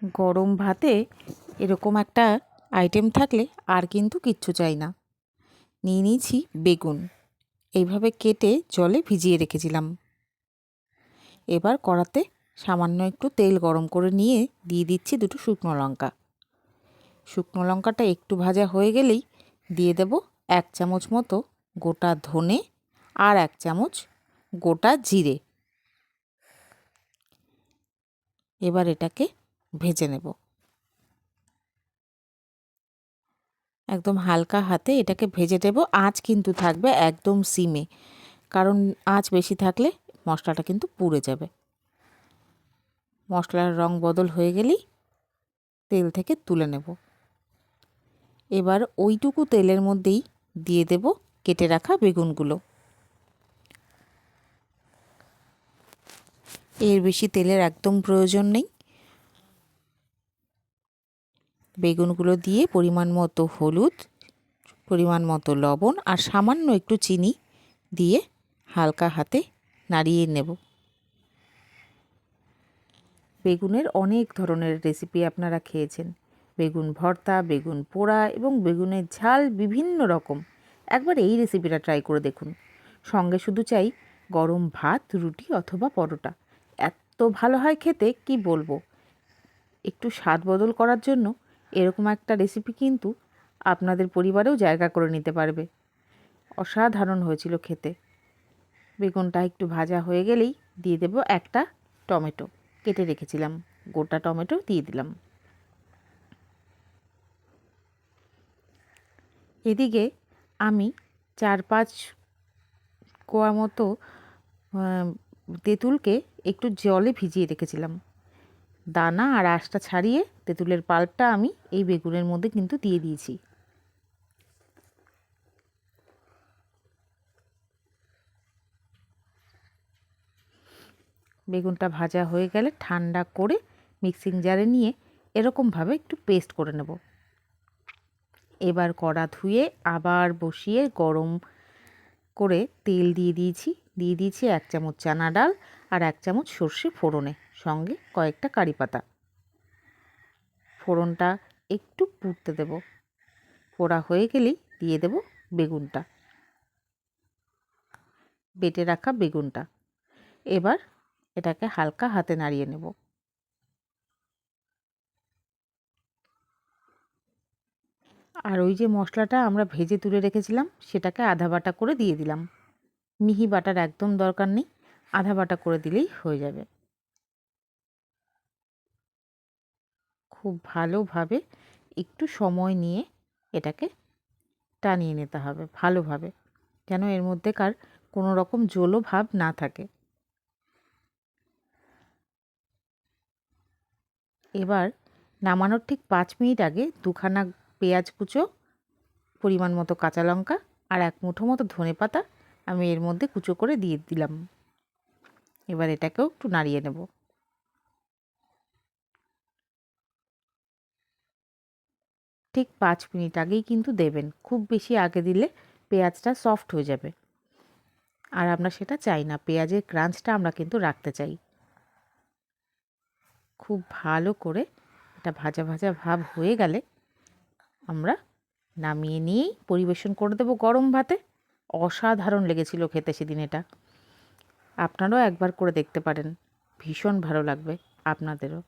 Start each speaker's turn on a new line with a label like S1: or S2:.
S1: গরম ভাতে এরকম একটা আইটেম থাকলে আর কিন্তু কিচ্ছু চাই না। নিয়ে নিয়েছি বেগুন, এইভাবে কেটে জলে ভিজিয়ে রেখেছিলাম। এবার কড়াতে সামান্য একটু তেল গরম করে নিয়ে দিয়ে দিচ্ছি দুটো শুকনো লঙ্কা। শুকনো লঙ্কাটা একটু ভাজা হয়ে গেলেই দিয়ে দেব 1 চামচ মতো গোটা ধনে আর 1 চামচ গোটা জিরে। এবার এটাকে ভেজে নেব। একদম হালকা হাতে এটাকে ভেজে দেব। আঁচ কিন্তু থাকবে একদম সিমে, কারণ আঁচ বেশি থাকলে মশলাটা কিন্তু পুড়ে যাবে। মশলার রং বদল হয়ে গেলেই তেল থেকে তুলে নেব। এবার ওইটুকু তেলের মধ্যেই দিয়ে দেব কেটে রাখা বেগুনগুলো। এর বেশি তেলের একদম প্রয়োজন নেই। বেগুনগুলো দিয়ে পরিমাণ মতো হলুদ, পরিমাণ মতো লবণ আর সামান্য একটু চিনি দিয়ে হালকা হাতে নাড়িয়ে নেব। বেগুনের অনেক ধরনের রেসিপি আপনারা খেয়েছেন। বেগুন ভর্তা, বেগুন পোড়া এবং বেগুনের ঝাল বিভিন্ন রকম। একবার এই রেসিপিটা ট্রাই করে দেখুন। সঙ্গে শুধু চাই গরম ভাত, রুটি অথবা পরোটা। এত ভালো হয় খেতে কি বলবো। একটু স্বাদ বদল করার জন্য এরকম একটা রেসিপি কিন্তু আপনাদের পরিবারেও জায়গা করে নিতে পারবে। অসাধারণ হয়েছিল খেতে। বেগুনটা একটু ভাজা হয়ে গেলেই দিয়ে দেব একটা টমেটো, কেটে রেখেছিলাম গোটা টমেটো দিয়ে দিলাম। এদিকে আমি 4-5 কোয়া মতো তেঁতুলকে একটু জলে ভিজিয়ে রেখেছিলাম। দানা আর আঁশটা ছাড়িয়ে তেঁতুলের পাল্পটা আমি এই বেগুনের মধ্যে কিন্তু দিয়ে দিয়েছি। বেগুনটা ভাজা হয়ে গেলে ঠান্ডা করে মিক্সিং জারে নিয়ে এরকমভাবে একটু পেস্ট করে নেব। এবার কড়া ধুয়ে আবার বসিয়ে গরম করে তেল দিয়ে দিয়েছি 1 চামচ চানা ডাল আর 1 চামচ সর্ষে ফোড়নে, সঙ্গে কয়েকটা কারি পাতা। ফোড়নটা একটু পুড়তে দেব। পোড়া হয়ে গেলেই দিয়ে দেব বেগুনটা, বেটে রাখা বেগুনটা। এবার এটাকে হালকা হাতে নাড়িয়ে নেব। আর ওই যে মশলাটা আমরা ভেজে তুলে রেখেছিলাম সেটাকে আধা বাটা করে দিয়ে দিলাম। মিহি বাটার একদম দরকার নেই, আধা বাটা করে দিলেই হয়ে যাবে। খুব ভালোভাবে একটু সময় নিয়ে এটাকে টানিয়ে নিতে হবে ভালোভাবে, যেন এর মধ্যেকার কোনো রকম জলো ভাব না থাকে। এবার নামানোর ঠিক 5 মিনিট আগে 2খানা পেঁয়াজ কুচো, পরিমাণ মতো কাঁচা লঙ্কা আর 1 মুঠো মতো ধনেপাতা আমি এর মধ্যে কুচো করে দিয়ে দিলাম। এবার এটাকেও একটু নাড়িয়ে নেব। ঠিক 5 মিনিট আগেই কিন্তু দেবেন, খুব বেশি আগে দিলে পেঁয়াজটা সফট হয়ে যাবে, আর আমরা সেটা চাই না। পেঁয়াজের ক্রাঞ্চটা আমরা কিন্তু রাখতে চাই। খুব ভালো করে এটা ভাজা ভাজা ভাব হয়ে গেলে আমরা নামিয়ে নিয়েই পরিবেশন করে দেবো গরম ভাতে। অসাধারণ লেগেছিল খেতে সেদিন এটা। আপনারাও একবার করে দেখতে পারেন, ভীষণ ভালো লাগবে আপনাদেরও।